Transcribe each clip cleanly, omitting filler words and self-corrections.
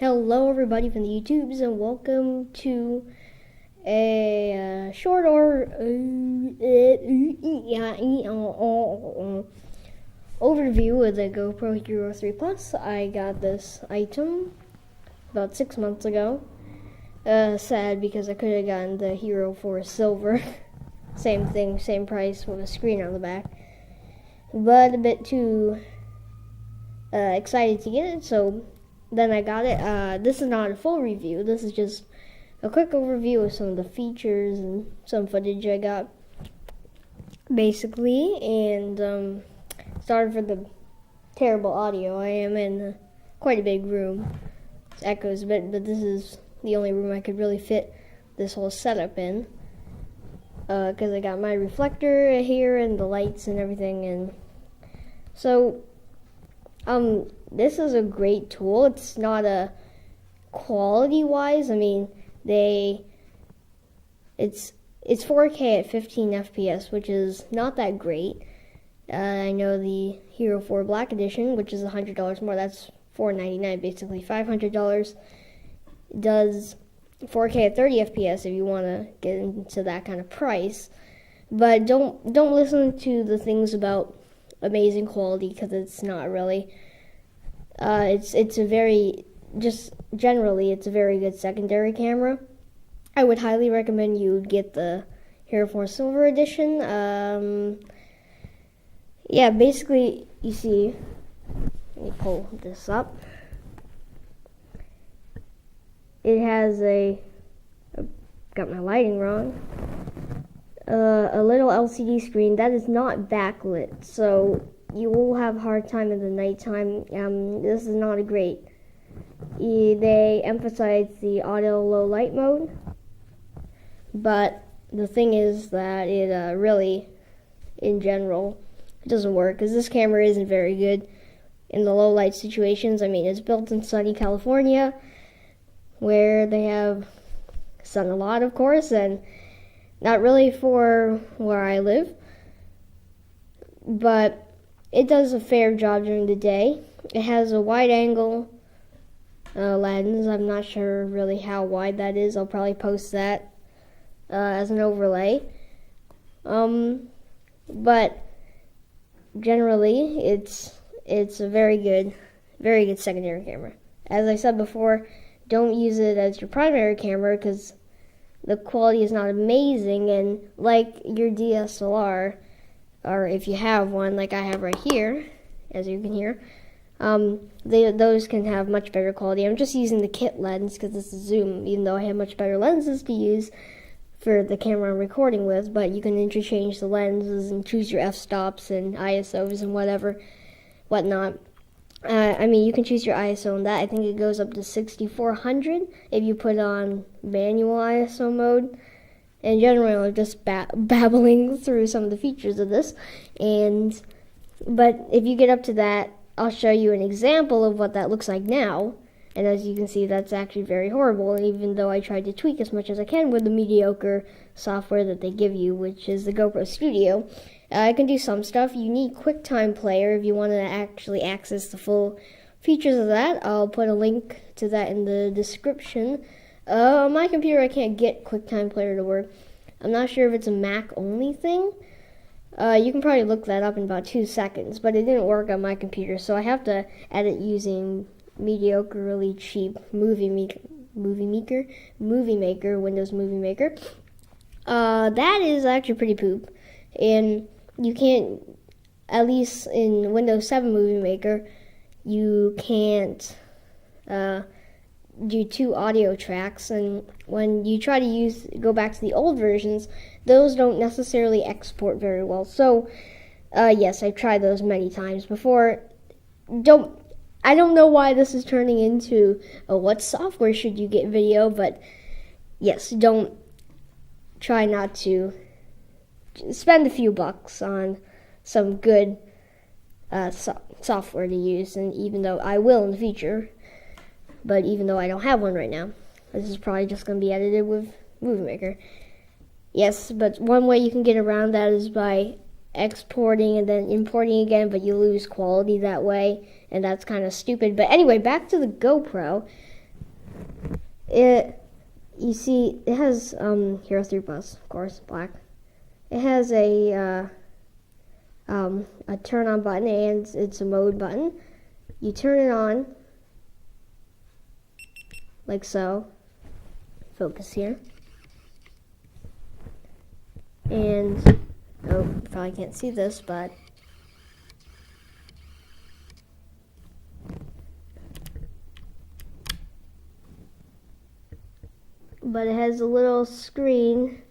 Hello everybody from the YouTubes and welcome to a short overview of the GoPro Hero 3 Plus. I got this item about 6 months ago. Sad because I could have gotten the Hero 4 Silver. Same thing, same price with a screen on the back. But a bit too excited to get it, so then I got it. This is not a full review. This is just a quick overview of some of the features and some footage I got, basically. And sorry for the terrible audio. I am in quite a big room. It echoes a bit, but this is the only room I could really fit this whole setup in. Because I got my reflector here and the lights and everything, and so this is a great tool. It's not a quality-wise. I mean, it's 4K at 15 FPS, which is not that great. I know the Hero 4 Black Edition, which is $100 more. That's $499, basically $500. Does 4K at 30 FPS if you want to get into that kind of price. But don't listen to the things about amazing quality, because it's not really. It's a very, just generally, it's a very good secondary camera. I would highly recommend you get the Hero 4 Silver Edition. Yeah, basically, you see, let me pull this up. It has got my lighting wrong, a little LCD screen that is not backlit, so you will have a hard time in the nighttime. This is not a great. They emphasize the auto low light mode, but the thing is that it really, in general, it doesn't work, because this camera isn't very good in the low light situations. I mean, it's built in sunny California, where they have sun a lot, of course, and not really for where I live, but it does a fair job during the day. It has a wide angle lens. I'm not sure really how wide that is. I'll probably post that as an overlay. But generally, it's a very good secondary camera. As I said before, don't use it as your primary camera, because the quality is not amazing, and like your DSLR, or if you have one like I have right here, as you can hear, those can have much better quality. I'm just using the kit lens because it's a zoom, even though I have much better lenses to use for the camera I'm recording with, but you can interchange the lenses and choose your f-stops and ISOs and whatnot. I mean, you can choose your ISO on that. I think it goes up to 6400 if you put on manual ISO mode. And generally, I'm just babbling through some of the features of this. But if you get up to that, I'll show you an example of what that looks like now. And as you can see, that's actually very horrible. And even though I tried to tweak as much as I can with the mediocre software that they give you, which is the GoPro Studio, I can do some stuff. You need QuickTime Player if you want to actually access the full features of that. I'll put a link to that in the description. On my computer, I can't get QuickTime Player to work. I'm not sure if it's a Mac-only thing. You can probably look that up in about 2 seconds, but it didn't work on my computer, so I have to edit using mediocrely cheap Movie Maker, Windows Movie Maker. That is actually pretty poop, and you can't, at least in Windows 7 Movie Maker, you can't do 2 audio tracks, and when you try to go back to the old versions, those don't necessarily export very well. So yes, I've tried those many times before. I don't know why this is turning into what software should you get video, but yes, try not to spend a few bucks on some good software to use. And even though I will in the future, but even though I don't have one right now, this is probably just going to be edited with Movie Maker. Yes, but one way you can get around that is by exporting and then importing again, but you lose quality that way, and that's kind of stupid. But anyway, back to the GoPro. You see, it has Hero 3 Plus, of course, black. It has a turn on button, and it's a mode button. You turn it on, like so. Focus here. And, oh, you probably can't see this, but it has a little screen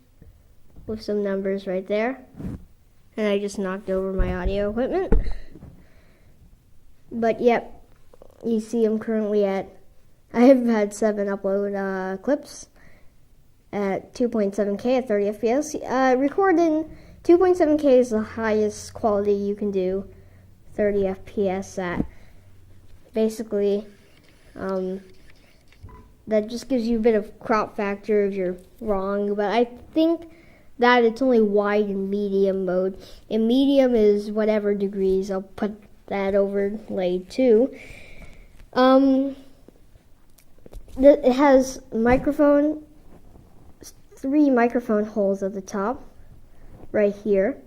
with some numbers right there. And I just knocked over my audio equipment. But yep, you see I'm currently at, I have had 7 upload clips at 2.7K at 30 FPS. Recording 2.7K is the highest quality you can do 30 FPS at. Basically, that just gives you a bit of crop factor if you're wrong, but I think that it's only wide and medium mode. And medium is whatever degrees. I'll put that overlay too. It has microphone, 3 microphone holes at the top, right here.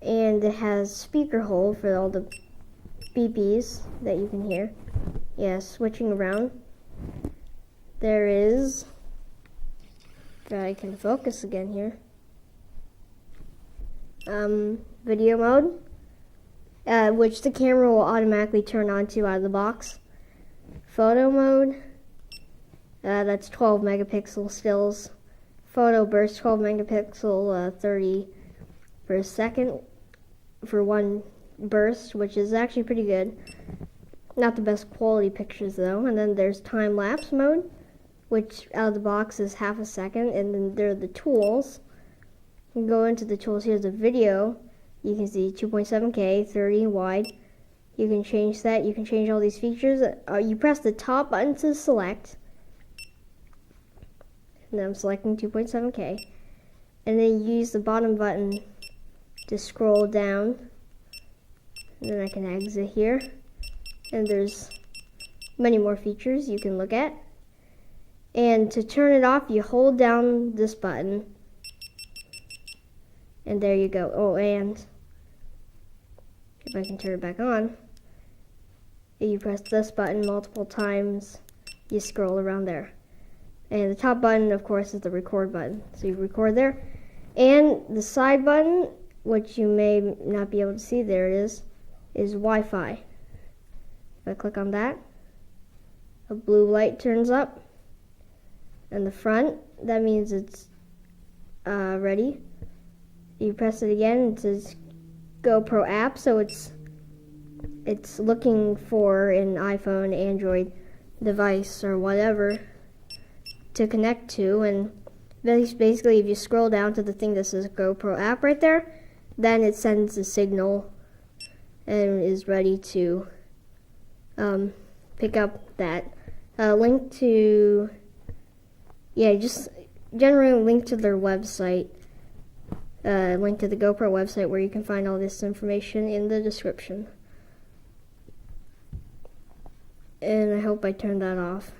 And it has speaker hole for all the beepies that you can hear. Yeah, switching around. There is, if I can focus again here, video mode, which the camera will automatically turn on to out of the box. Photo mode, that's 12 megapixel stills. Photo burst, 12 megapixel, 30 per second for one burst, which is actually pretty good. Not the best quality pictures though. And then there's time lapse mode, which out of the box is half a second. And then there are the tools. You can go into the tools. Here's the video. You can see 2.7K, 30 wide. You can change that. You can change all these features. You press the top button to select. And I'm selecting 2.7K. And then you use the bottom button to scroll down. And then I can exit here. And there's many more features you can look at. And to turn it off, you hold down this button. And there you go. Oh, and if I can turn it back on, if you press this button multiple times, you scroll around there. And the top button, of course, is the record button. So you record there. And the side button, which you may not be able to see, there it is Wi-Fi. If I click on that, a blue light turns up. And the front, that means it's ready. You press it again, it says GoPro app, so it's looking for an iPhone, Android device, or whatever to connect to. And basically, if you scroll down to the thing that says GoPro app right there, then it sends a signal and is ready to pick up that link to, just generally link to their website, link to the GoPro website where you can find all this information in the description. And I hope I turned that off.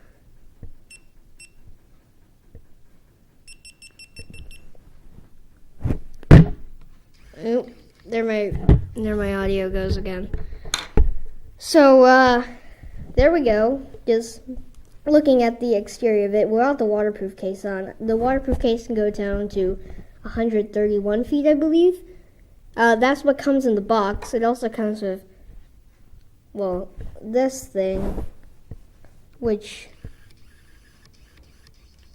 Oop, there my audio goes again. So, there we go. Just looking at the exterior of it without the waterproof case on. The waterproof case can go down to 131 feet, I believe. That's what comes in the box. It also comes with, well, this thing, which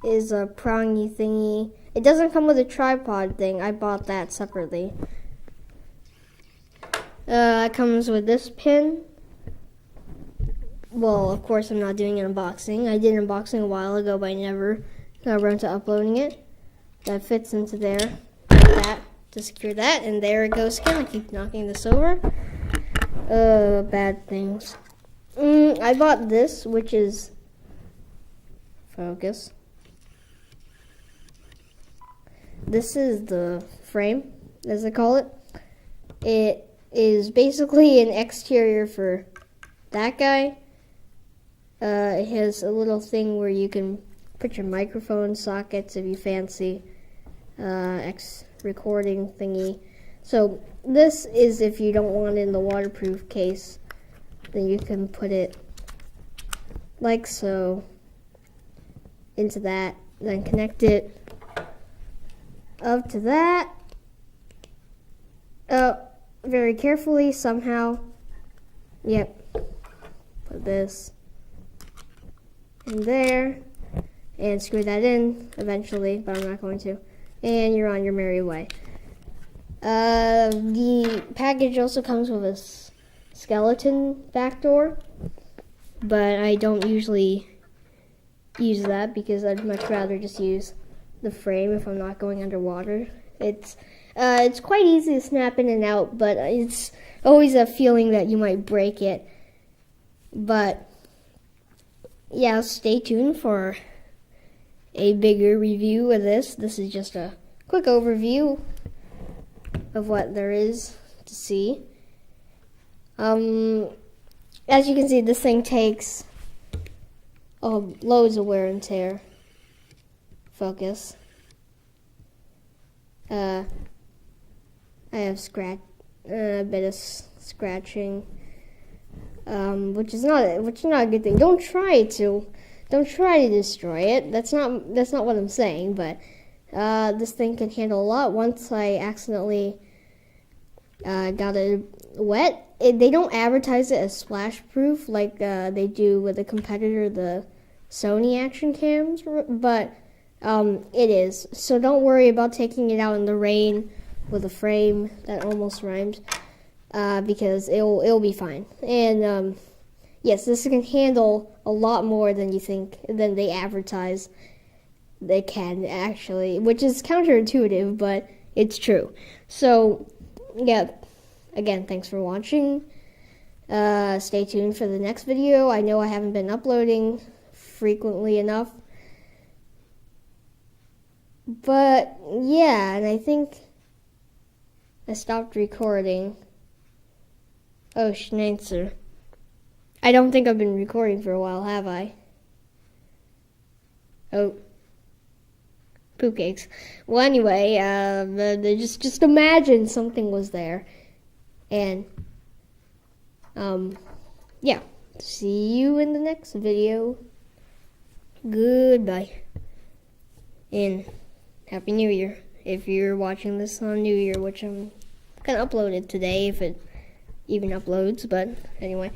is a prongy thingy. It doesn't come with a tripod thing. I bought that separately. It comes with this pin. Well, of course, I'm not doing an unboxing. I did an unboxing a while ago, but I never got around to uploading it. That fits into there, like that, to secure that. And there it goes again. I keep knocking this over. Bad things. I bought this, which is, focus. This is the frame, as I call it. It is basically an exterior for that guy. It has a little thing where you can put your microphone sockets if you fancy. X recording thingy. So this is if you don't want it in the waterproof case, then you can put it like so into that, then connect it up to that. Very carefully somehow. Yep. Put this in there and screw that in eventually, but I'm not going to. And you're on your merry way. The package also comes with a skeleton back door, but I don't usually use that because I'd much rather just use the frame if I'm not going underwater. It's quite easy to snap in and out, but it's always a feeling that you might break it. But yeah, stay tuned for a bigger review of this. This is just a quick overview of what there is to see. As you can see, this thing takes loads of wear and tear. Focus. I have a bit of scratching, which is not a good thing. Don't try to destroy it. That's not what I'm saying. But this thing can handle a lot. Once I accidentally got it wet. They don't advertise it as splash proof like they do with a competitor, the Sony action cams, but it is. So don't worry about taking it out in the rain with a frame. That almost rhymes, because it'll be fine. And yes, this can handle a lot more than they advertise they can, actually, which is counterintuitive, but it's true. So yeah, again, thanks for watching. Stay tuned for the next video. I know I haven't been uploading frequently enough, but yeah, and I think I stopped recording. Oh, Schnitzer. I don't think I've been recording for a while, have I? Oh. Poop cakes. Well, anyway, just imagine something was there. And, yeah. See you in the next video. Goodbye. And Happy New Year. If you're watching this on New Year, which I'm going to upload it today, if it even uploads, but anyway.